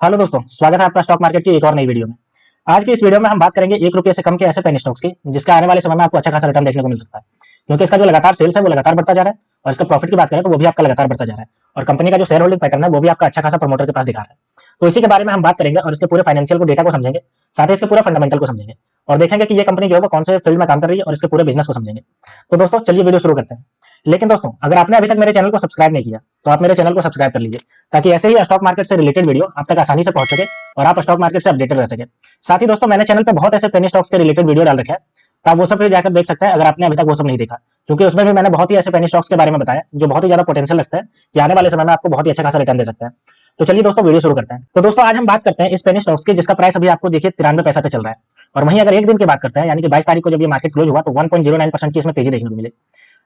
Hello दोस्तों, स्वागत है आपका स्टॉक मार्केट की एक और नई वीडियो में। आज की इस वीडियो में हम बात करेंगे 1 रुपये से कम के ऐसे पेनी स्टॉक्स की जिसका आने वाले समय में आपको अच्छा खासा रिटर्न देखने को मिल सकता है, क्योंकि इसका जो लगातार सेल्स है वो लगातार बढ़ता जा रहा है और इसका प्रॉफिट की बात करें तो वो भी आपका लगातार बढ़ता जा रहा है और कंपनी का जो शेयर होल्डिंग पैटर्न है वो भी आपका अच्छा खासा प्रमोटर के पास दिखा रहा है। तो इसी के बारे में हम बात करेंगे और इसके पूरे फाइनेंशियल को डेटा को समझेंगे, साथ ही इसके पूरा फंडामेंटल को समझेंगे और देखेंगे कि ये कंपनी जो है वो कौन से फील्ड में काम कर रही है और इसके पूरे बिजनेस को समझेंगे। तो दोस्तों चलिए वीडियो शुरू करते हैं। लेकिन दोस्तों, अगर आपने अभी तक मेरे चैनल को सब्सक्राइब नहीं किया तो आप मेरे चैनल को सब्सक्राइब कर लीजिए, ताकि ऐसे ही स्टॉक मार्केट से रिलेटेड वीडियो आप तक आसानी से पहुंच सके और आप स्टॉक मार्केट से अपडेटेड रह सके। साथ ही दोस्तों, मैंने चैनल पे बहुत ऐसे पेनी स्टॉक्स के रिलेटेड वीडियो डाल रखे हैं, तो आप वो सब भी जाकर देख सकते हैं अगर आपने अभी तक वो सब नहीं देखा, क्योंकि उसमें भी मैंने बहुत ही ऐसे पेनी स्टॉक्स के बारे में बताया जो बहुत ही ज्यादा पोटेंशियल रखते हैं कि आने वाले समय में आपको बहुत ही अच्छा खासा रिटर्न दे सकते हैं। तो चलिए दोस्तों वीडियो शुरू करते हैं। तो दोस्तों आज हम बात करते हैं इस पेनी स्टॉक्स की जिसका प्राइस अभी आपको देखिए 93 पैसा पे चल रहा है। और वहीं अगर एक दिन की बात करते हैं, यानी कि 22 तारीख को जब ये मार्केट क्लोज हुआ तो 1.09% की इसमें तेजी देखने को मिली।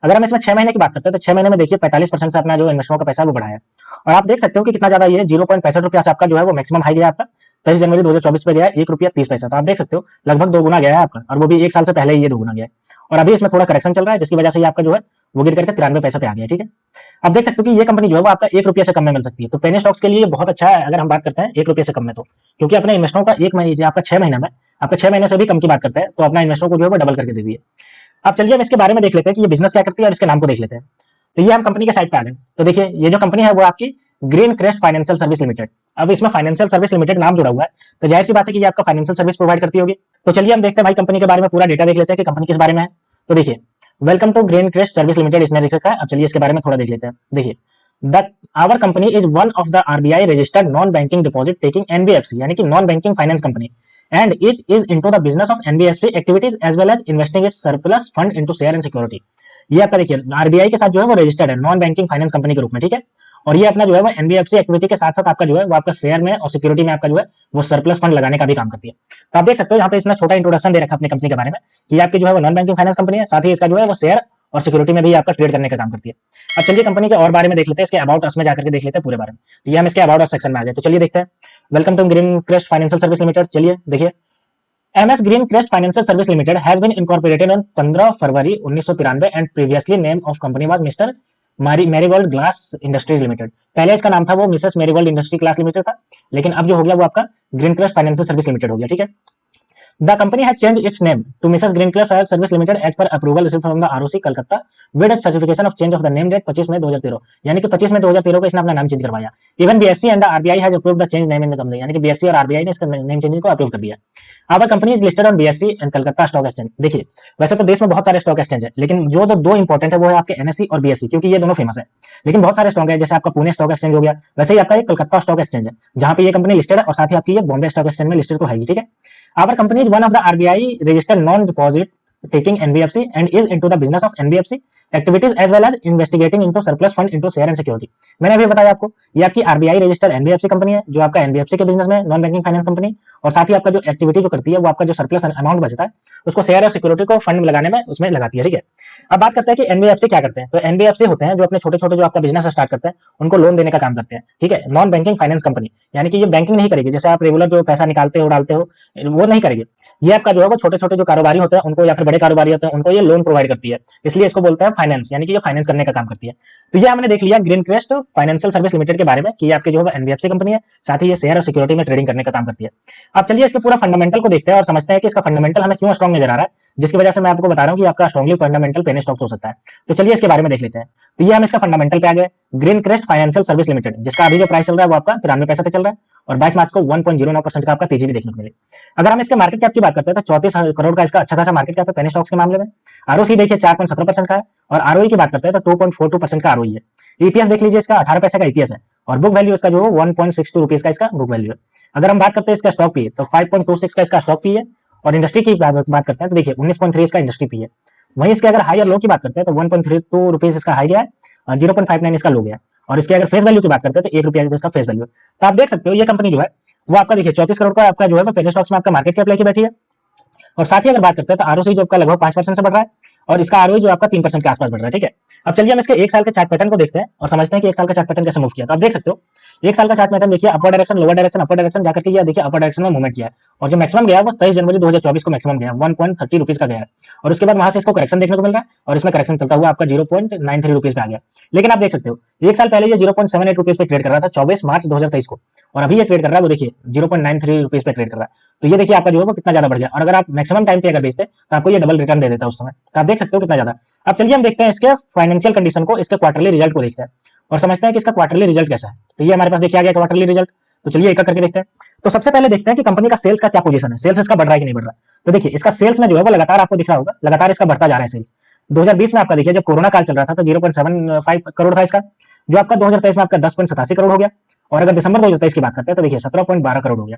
अगर हम इसमें 6 महीने की बात करते हैं तो 6 महीने में देखिए 45% से अपना जो इन्वेस्टमेंट का पैसा है वो बढ़ा है। और आप देख सकते हो कि कितना ज्यादा ये 0.65 रुपया से आपका जो है वो मैक्सिमम हाई गया आपका 23 जनवरी 2024 पे गया है 1 रुपया 30 पैसा। तो आप देख सकते हो लगभग 2 गुना गया है आपका, और वो भी एक साल से पहले ही ये 2 गुना गया है। और अभी इसमें थोड़ा करेक्शन चल रहा है जिसकी वजह से ये आपका जो है वो गिर करके 93 पैसे पे आ गया है। ठीक है, आप देख सकते हो कि ये कंपनी जो है वो आपका 1 रुपया से कम में मिल सकती है। तो पेनी स्टॉक्स के लिए बहुत अच्छा है अगर हम बात करते हैं 1 रुपये से कम में, तो क्योंकि अपने इन्वेस्टरों का एक महीने आपका 6 महीने में आपका 6 महीने से भी कम की बात करते हैं तो अपना इन्वेस्टरों को जो है वो डबल करके दे दिए। अब चलिए हम इसके बारे में देख लेते हैं कि ये बिजनेस क्या करती है और इसके नाम को देख लेते हैं। तो ये हम कंपनी के साइड पे आ गए। तो देखिए ये जो कंपनी है वो आपकी green Crest financial service limited. अब इसमें फाइनेंशियल सर्विस लिमिटेड नाम जुड़ा हुआ है तो जाहिर सी बात है कि ये आपका फाइनेंशियल सर्विस प्रोवाइड करती होगी। तो चलिए हम देखते हैं भाई कंपनी के बारे में पूरा डेटा देख लेते हैं कि कंपनी किस बारे में है। तो देखिए, welcome to Green Crest service limited इसने लिख रखा है। अब चलिए इसके बारे में थोड़ा देख लेते हैं। देखिए, the our company is one of the RBI registered non banking deposit taking NBFC, यानी कि non banking finance company, and it is into the business of NBFC activities as well as investing its surplus fund into share and security. ये आपका देखिए RBI के साथ जो है वो रजिस्टर्ड है नॉन बैंकिंग फाइनेंस कंपनी के रूप में। ठीक है, और ये अपना जो है वो एनबीएफसी एक्टिविटी के साथ साथ आपका जो है वो आपका शेयर में और सिक्योरिटी में आपका जो है वो सरप्लस फंड लगाने का भी काम करती है। तो आप देख सकते हो यहाँ पे इसने छोटा इंट्रोडक्शन दे रखा है अपनी कंपनी के बारे में कि आपकी जो है वो नॉन बैंकिंग फाइनेंस कंपनी है, साथ ही इसका जो है वो शेयर और सिक्योरिटी में भी आपका ट्रेड करने का काम करती है। अब चलिए कंपनी के और बारे में देख लेते हैं, इसके अबाउट अस में जाकर के देख लेते हैं पूरे बारे में। तो ये हम इसके अबाउट अस सेक्शन में आ गए। तो चलिए देखते हैं, welcome to Green Crest financial service limited. चलिए देखिए, MS Green Crest Financial Service Limited has been incorporated on 15 February 1993 and previously name of company was Mr. Marigold glass industries limited. पहले इसका नाम था वो Mrs marigold industry class limited था, लेकिन अब जो हो गया वो आपका green Crest financial service limited हो गया। ठीक है, The company has changed its name to Mrs. Greencrest Financial Service Limited as per approval received from the ROC Kolkata with a certification of change of the name date 25 मई 2013, यानी कि 25 मई 2013 को इसने अपना नाम चेंज करवाया। Even BSE and the RBI has approved the change name in the company, यानी कि BSE और RBI ने इसका नेम चेंजिंग को अप्रूव कर दिया। Our company is listed on BSE and Calcutta stock exchange. देखिए, वैसे तो देश में बहुत सारे स्टॉक एक्सचेंज है, लेकिन जो तो दो इंपॉर्टेंट है वो है आपके NSE और BSE, क्योंकि ये दोनों फेमस है। लेकिन बहुत सारे स्टॉक है, जैसे आपका पुणे स्टॉक एक्सचेंज हो गया, वैसे ही आपका एक कलकत्ता स्टॉक एक्सचेंज है जहां पे ये कंपनी लिस्टेड है, और साथ ही आपकी ये बॉम्बे स्टॉक एक्सचेंज में लिस्टेड तो है ही। ठीक है, our company is one of the RBI registered non-deposit taking NBFC and is into the business of NBFC activities as well as investigating into surplus fund into share and security। मैंने अभी बताया आपको ये आपकी आरबीआई रजिस्टर्ड एनबीएफसी कंपनी है जो आपका NBFC के बिजनेस में नॉन बैंकिंग फाइनेंस कंपनी, और साथ ही आपका जो एक्टिविटी जो करती है वो आपका जो सरप्लस अमाउंट बचता है उसको शेयर और सिक्योरिटी को फंड लगाने में उसमें लगाती है। ठीक है, अब बात करते हैं कि एनबीएफसी क्या करते हैं। तो एनबीएफसी होते हैं जो अपने छोटे छोटे जो आपका बिजनेस स्टार्ट करते हैं उनको लोन देने का काम करते हैं। ठीक है, नॉन बैंकिंग फाइनेंस कंपनी, यानी कि ये बैंकिंग नहीं करेगी, जैसे आप रेगुलर जो पैसा निकालते हो डालते हो वो नहीं करेगी। ये आपका जो है वो छोटे छोटे जो कारोबारी होते हैं उनको, या फिर बड़े कारोबारी होते हैं उनको ये लोन प्रोवाइड करती है, इसलिए इसको बोलते हैं फाइनेंस, यानी कि ये फाइनेंस करने का काम करती है। तो ये हमने देख लिया green Crest financial service limited के बारे में कि आपकी जो है एनबीएफसी कंपनी है, साथ ही ये शेयर और सिक्योरिटी में ट्रेडिंग करने का काम करती है। अब चलिए इसके पूरा फंडामेंटल को देखते हैं और समझते हैं कि इसका फंडामेंटल हमें क्यों स्ट्रॉन्ग नजर आ रहा है, जिसकी वजह से मैं आपको बता रहा हूं कि आपका स्ट्रॉन्गली फंडामेंटल पेनी स्टॉक्स हो सकता है। तो चलिए इसके बारे में देख लेते हैं। तो ये हम इसका फंडामेंटल पे आ गए, green Crest financial service limited, जिसका अभी जो प्राइस चल रहा है वो आपका 93 पैसे पे चल रहा है और 22 मार्च को 1.09% का आपका तेजी भी देखने को मिली। अगर हम इसके मार्केट कैप की बात करते हैं तो 34 करोड़ का इसका अच्छा खासा मार्केट कैप है पेनी स्टॉक्स के मामले में। आरओसी देखिए 4.17% का है, और आरओई की बात करते हैं तो 2.42% का आरओई है। ईपीएस देख लीजिए इसका 18 पैसे का ईपीएस है, और बुक वैल्यू इसका जो है 1.62 रुपीज का इसका बुक वैल्यू है। अगर हम बात करते हैं इसका स्टॉक पी तो 5.26 का इसका स्टॉक पी है, और इंडस्ट्री की बात करते हैं तो देखिए 19.3 इसका इंडस्ट्री पी है। वहीं इसके अगर हाई और लो की बात करते हैं तो 1.32 रुपीज इसका हाई गया है और 0.59 इसका लो गया है, और इसके अगर फेस वैल्यू की बात करते हैं तो 1 रुपया इसका फेस वैल्यू है। तो आप देख सकते हो ये कंपनी जो है वो आपका देखिए 34 करोड़ का आपका जो है पेनी स्टॉक्स में आपका मार्केट कैप लेके बैठी है, और साथ ही अगर बात करते हैं तो आरओसी जो आपका लगभग 5% से बढ़ रहा है, और इसका आरओई जो आपका 3% के आसपास बढ़ रहा है। ठीक है, अब चलिए हम इसके एक साल के चार्ट पैटर्न को देखते हैं और समझते हैं कि एक साल का चार्ट पैटर्न कैसे मूव किया। तो आप देख सकते हो एक साल का चार्ट पैटर्न देखिए, upper direction, lower direction, upper direction जाकर के ये देखिए अपर डायरेक्शन में मूवमेंट किया है और जो मैक्सिमम गया वो 23 जनवरी 2024 को मैक्सिमम गया 1.30 रुपीज का गया है और उसके बाद वहां से इसको करेक्शन देखने को मिल रहा है और इसमें करेक्शन चलता हुआ आपका 0.93 रुपीज पे आ गया। लेकिन आप देख सकते हो एक साल पहले ये 0.78 रुपीज पे ट्रेड कर रहा था 24 मार्च 2023 को, और अभी ये ट्रेड कर रहा है वो देखिए 0.93 रुपीज पे ट्रेड कर रहा है। तो ये देखिए आपका जो है वो कितना ज्यादा बढ़ गया, और अगर आप मैक्सिमम टाइम पे अगर बेचते तो आपको ये डबल रिटर्न दे देता उस समय। तो आप देख सकते हो कितना ज्यादा। अब चलिए हम देखते हैं इसके फाइनेंशियल कंडीशन को, इसके क्वार्टरली रिजल्ट को देखते हैं और समझते हैं कि इसका क्वार्टरली रिजल्ट कैसा है। तो ये हमारे पास देखिए आ गया क्वार्टरली रिजल्ट। तो चलिए एक करके देखते हैं। तो सबसे पहले देखते हैं कि कंपनी का सेल्स का क्या पोजीशन है, सेल्स इसका बढ़ रहा है कि नहीं बढ़ रहा है। तो देखिए इसका सेल्स में जो है वो लगातार आपको दिख रहा होगा, लगातार इसका बढ़ता जा रहा है सेल्स। 2020 में आपका देखिए जब कोरोना काल चल रहा था तो 0.75 करोड़ था इसका, जो आपका 2023 में आपका 10.87 करोड़ हो गया, और अगर दिसंबर 2023 की बात करते हैं तो देखिए 17.12 करोड़ हो गया।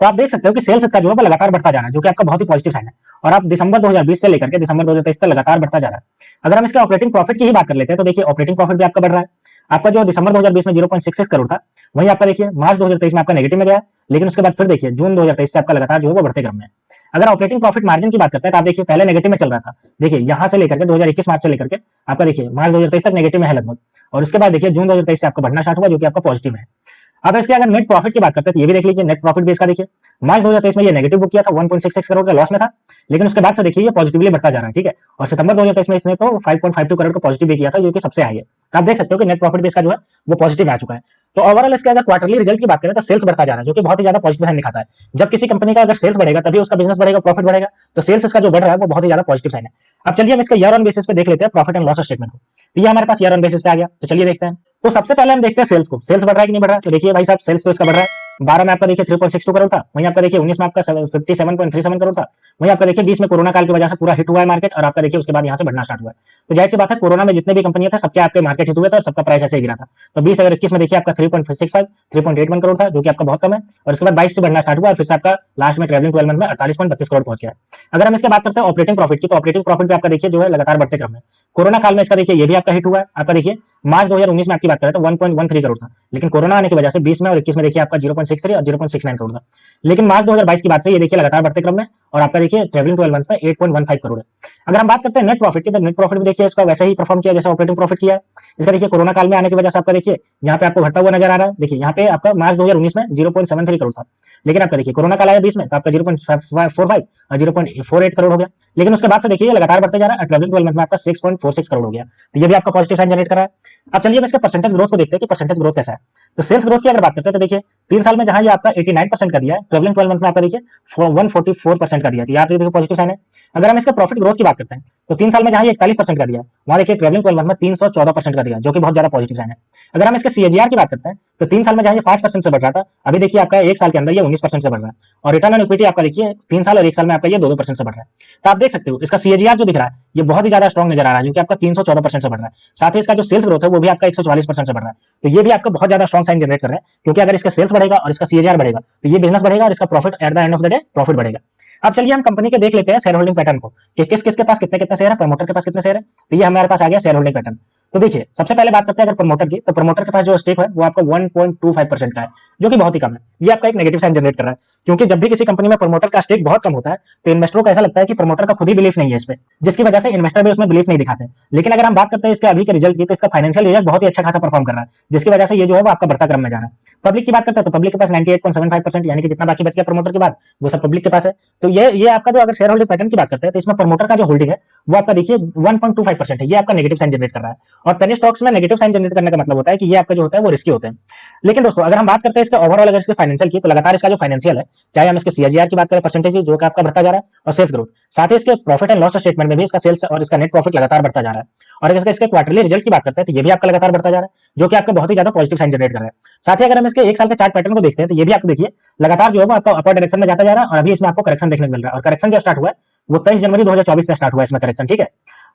तो आप देख सकते हो कि सेल्स इसका जो है लगातार बढ़ता जा रहा है, जो कि आपका बहुत ही पॉजिटिव साइन है, और आप दिसंबर 2020 से लेकर के दिसंबर 2023 तक लगातार बढ़ता जा रहा है। अगर हम इसके ऑपरेटिंग प्रॉफिट की ही बात कर लेते हैं तो देखिए ऑपरेटिंग प्रॉफिट भी आपका बढ़ रहा है। आपका जो दिसंबर 2020 में 0.66 करोड़ था, वहीं आपका देखिए मार्च 2023 में आपका नेगेटिव में गया, लेकिन उसके बाद फिर देखिए जून 2023 से आपका लगातार जो है वो बढ़ते क्रम में। अगर ऑपरेटिंग प्रॉफिट मार्जिन की बात करते हैं तो आप देखिए पहले नेगेटिव में चल रहा था, देखिए यहां से लेकर के 2021 मार्च से लेकर के आपका देखिए मार्च 2023 तक नेगेटिव में है लगभग, और उसके बाद देखिए जून 2023 से आपका बढ़ना स्टार्ट हुआ, जो कि आपका पॉजिटिव है। अब इसके अगर नेट प्रॉफिट की बात करते हैं तो ये भी देख लीजिए, नेट प्रॉफिट भी इसका देखिए मार्च 2023 में ये नेगेटिव बुक किया था, 1.66 करोड़ का लॉस में था, लेकिन उसके बाद से देखिए ये पॉजिटिवली बढ़ता जा रहा है। ठीक है, और सितंबर 2023 में इसने तो 5.52 करोड़ का पॉजिटिव भी किया था, जो कि सबसे हाई है। तो आप देख सकते हो कि नेट प्रॉफिट भी इसका जो है वो पॉजिटिव आ चुका है। तो ओवरऑल इसके अगर क्वार्टरली रिजल्ट की बात करें तो सेल्स बढ़ता जा रहा है, जो कि बहुत ही ज्यादा पॉजिटिव साइन दिखाता है। जब किसी कंपनी का अगर सेल्स बढ़ेगा तभी उसका बिजनेस बढ़ेगा, प्रॉफिट बढ़ेगा, तो सेल्स इसका जो बढ़ रहा है वो बहुत ही ज्यादा पॉजिटिव साइन है। अब चलिए हम इसका ईयर ऑन बेसिस पे देख लेते हैं प्रॉफिट एंड लॉस स्टेटमेंट को। तो ये हमारे पास ईयर ऑन बेसिस पे आ गया, तो चलिए देखते हैं। तो सबसे पहले हम देखते हैं सेल्स को, सेल्स बढ़ रहा है कि नहीं बढ़ रहा है। तो देखिए भाई साहब सेल्स तो इसका बढ़ रहा है। 12 में आपका देखिए 3.62 करोड़ था, वहीं आपका देखिए 19 में आपका 57.37 करोड़ था, वहीं आपका देखिए 20 में कोरोना काल की वजह से पूरा हिट हुआ है मार्केट, और आपका देखिए उसके बाद यहाँ से बढ़ना स्टार्ट हुआ है। तो जाहिर सी बात है कोरोना में जितने भी कंपनियां थे सबके आपके मार्केट हिट हुए थे और सबका प्राइस ऐसे ही गिरा था। तो 20 अगर 21 में देखिए आपका 3.65 3.81 करोड़ था, जो कि आपका बहुत कम है, और उसके बाद 22 से बढ़ना स्टार्ट हुआ और फिर से आपका लास्ट में ट्रेवलिंग 12 मंथ में 48.32 करोड़ पहुंच गया। अगर हम इसके बात करते हैं ऑपरेटिंग प्रॉफिट की, तो ऑपरेटिंग प्रॉफिट भी आपका देखिए जो है लगातार बढ़ते क्रम में। कोरोना काल में इसका देखिए ये भी आपका हिट हुआ है। आपका देखिए मार्च 2019 में आपकी बात करें तो 1.13 करोड़ था, लेकिन कोरोना आने की वजह से 20 में और 21 में देखिए आपका 0.63 और 0.69 करोड़ था। लेकिन मार्च 2022 की बात से ये देखिए लगातार बढ़ते क्रम में, और आपका देखिए ट्रेवलिंग 12 मंथ में 8.15 करोड़ है। अगर हम बात करते हैं नेट प्रॉफिट की, तो नेट प्रॉफिट भी देखिए इसका वैसे ही परफॉर्म किया जैसे ऑपरेटिंग प्रॉफिट किया है। इसका देखिए कोरोना काल में आने की वजह से आपका देखिए यहाँ पे आपको घटता हुआ नजर आ रहा है। देखिए यहाँ पे आपका मार्च 2019 में 0.73 करोड़ था, लेकिन आपका देखिए कोरोना काल आया 20 में तो आपका 0.45 और 0.48 करोड़ हो गया। लेकिन उसके बाद से देखिए लगातार बढ़ते जा रहा है, ट्रेवलिंग 12 मंथ में आपका 6.46 करोड़ हो गया। तो ये भी आपका पॉजिटिव साइन जनरेट कर रहा है। अब चलिए हम इसका परसेंटेज ग्रोथ को देखते हैं कि परसेंटेज ग्रोथ कैसा है। तो सेल्स ग्रोथ की अगर बात करते हैं तो देखिए 3 साल में जहां ये आपका 89% का दिया है, ट्रेवलिंग 12 मंथ में आपका देखिए 144% का दिया है। यहाँ पे देखिए पॉजिटिव साइन है। अगर हम इसका प्रॉफिट ग्रोथ की बात करते हैं तो 3 साल में जहां ये 41% का दिया है, वहां देखिए ट्रेवलिंग 12 मंथ में 314% का दिया, जो कि बहुत ज्यादा पॉजिटिव साइन है। अगर हम इसके सीएजीआर की बात करते हैं तो 3 साल में जहां ये 5% से बढ़ रहा था, अभी देखिए आपका 1 साल के अंदर ये 19% से बढ़ रहा है, और रिटर्न ऑन इक्विटी आपका देखिए 3 साल और 1 साल में आपका ये 2% से बढ़ रहा है। तो आप देख सकते हो इसका सीएजीआर जो दिख रहा है ये बहुत ही ज्यादा स्ट्रॉन्ग नजर आ रहा है, जो कि आपका 314% से बढ़ रहा है। साथ ही इसका जो सेल्स ग्रोथ है वो भी आपका 144% से बढ़ रहा है। तो ये भी आपका बहुत ज्यादा स्ट्रॉन्ग साइन जनरेट कर रहा है, क्योंकि अगर इसका सेल्स बढ़ेगा और इसका सीएजीआर बढ़ेगा तो ये बिजनेस बढ़ेगा और इसका profit at the end of the day profit बढ़ेगा। अब चलिए हम कंपनी के देख लेते हैं शेयर होल्डिंग पैटर्न को, कि किस किसके पास कितने कितने शेयर है, प्रमोटर के पास कितने शेयर है। तो ये हमारे पास आ गया शेयर होल्डिंग पैटर्न। तो देखिए सबसे पहले बात करते हैं अगर प्रमोटर की, तो प्रमोटर के पास जो स्टेक है वो आपका 1.25% का है, जो कि बहुत ही कम है। ये आपका एक नेगेटिव साइन जनरेट कर रहा है, क्योंकि जब भी किसी कंपनी में प्रमोटर का स्टेक बहुत कम होता है तो इन्वेस्टरों को ऐसा लगता है कि प्रमोटर का खुद ही बिलीफ नहीं है इस पे, जिसकी वजह से इन्वेस्टर भी उसमें बिलीफ नहीं दिखाते। लेकिन अगर हम बात करते हैं इसके अभी के रिजल्ट की, तो इसका फाइनेंशियल रिजल्ट बहुत ही अच्छा खासा परफॉर्म कर रहा है, जिसकी वजह से ये जो है वो आपका बढ़ता क्रम में जा रहा है। पब्लिक की बात करते हैं तो पब्लिक के पास 98.75%, यानी कि जितना बाकी बच गया प्रमोटर के बाद वो सब पब्लिक के पास है। तो ये आपका जो अगर शेयर होल्डिंग पैटर्न की बात करते हैं तो इसमें प्रमोटर का जो होल्डिंग है वो आपका देखिए 1.25% है। ये आपका नेगेटिव साइन जनरेट कर रहा है, और पेनी स्टॉक्स में नेगेटिव साइन जनरेट करने का मतलब होता है कि ये आपका जो होता है वो रिस्की होते हैं। लेकिन दोस्तों अगर हम बात करते हैं इसके ओवरऑल अगर इसके फाइनेंशियल की, तो लगातार इसका जो फाइनेंशियल है, चाहे हम इसके सीएजीआर की बात करें परसेंटेज जो कि आपका बढ़ता जा रहा है, और सेल्स ग्रोथ, साथ ही इसके प्रॉफिट एंड लॉस स्टेटमेंट में भी इसका सेल्स और इसका नेट प्रॉफिट लगातार बढ़ता जा रहा है। और अगर इसके क्वार्टरली रिजल्ट की बात करते हैं तो ये भी आपका लगातार बढ़ता जा रहा है, जो कि आपका बहुत ही ज्यादा पॉजिटिव साइन जनरेट कर रहा है। साथ ही अगर हम इसके 1 साल के चार्ट पैटर्न को देखते हैं तो ये भी आपको देखिए लगातार जो है वो आपका अपर डायरेक्शन में जाता जा रहा है, और अभी इसमें आपको करेक्शन देखने को मिल रहा है, और करेक्शन जो स्टार्ट हुआ है वो 23 जनवरी 2024 से स्टार्ट हुआ है इसमें करेक्शन। ठीक है,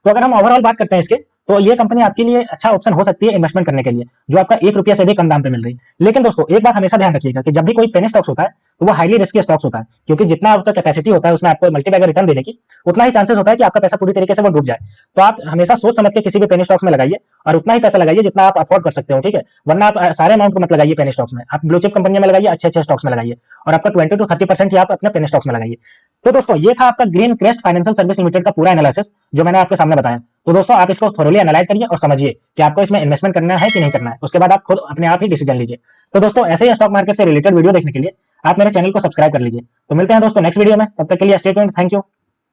तो अगर हम ओवरऑल बात करते हैं इसके, तो ये कंपनी आपके लिए अच्छा ऑप्शन हो सकती है इन्वेस्टमेंट करने के लिए, जो आपका 1 रुपया से भी कम दाम पे मिल रही है। लेकिन दोस्तों एक बात हमेशा ध्यान रखिएगा कि जब भी कोई पेनी स्टॉक्स होता है तो वो हाईली रिस्की स्टॉक्स होता है, क्योंकि जितना आपका कैपेसिटी होता है उसमें आपको मल्टीबैगर रिटर्न देने की, उतना ही चांसेस होता है कि आपका पैसा पूरी तरीके से वो डूब जाए। तो आप हमेशा सोच समझ के किसी भी पेनी स्टॉक्स में लगाइए और उतना ही पैसा लगाइए जितना आप अफोर्ड कर सकते हो, ठीक है। वरना आप सारे अमाउंट को मत लगाइए पेनी स्टॉक्स में, आप ब्लू चिप कंपनी में लगाइए, अच्छे अच्छे स्टॉक्स में लगाइए, और आपका 20 to 30% ही आप अपने पेनी स्टॉक्स में लगाइए। तो दोस्तों ये था आपका green Crest financial service limited का पूरा एनालिसिस जो मैंने आपके सामने बताया। तो दोस्तों आप इसको थोरोली एनालाइज करिए और समझिए कि आपको इसमें इन्वेस्टमेंट करना है कि नहीं करना है, उसके बाद आप खुद अपने आप ही डिसीजन लीजिए। तो दोस्तों ऐसे ही स्टॉक मार्केट से रिलेटेड वीडियो देखने के लिए आप मेरे चैनल को सब्सक्राइब कर लीजिए। तो मिलते हैं दोस्तों नेक्स्ट वीडियो में, तब तक के लिए स्टे ट्यून्ड, थैंक यू।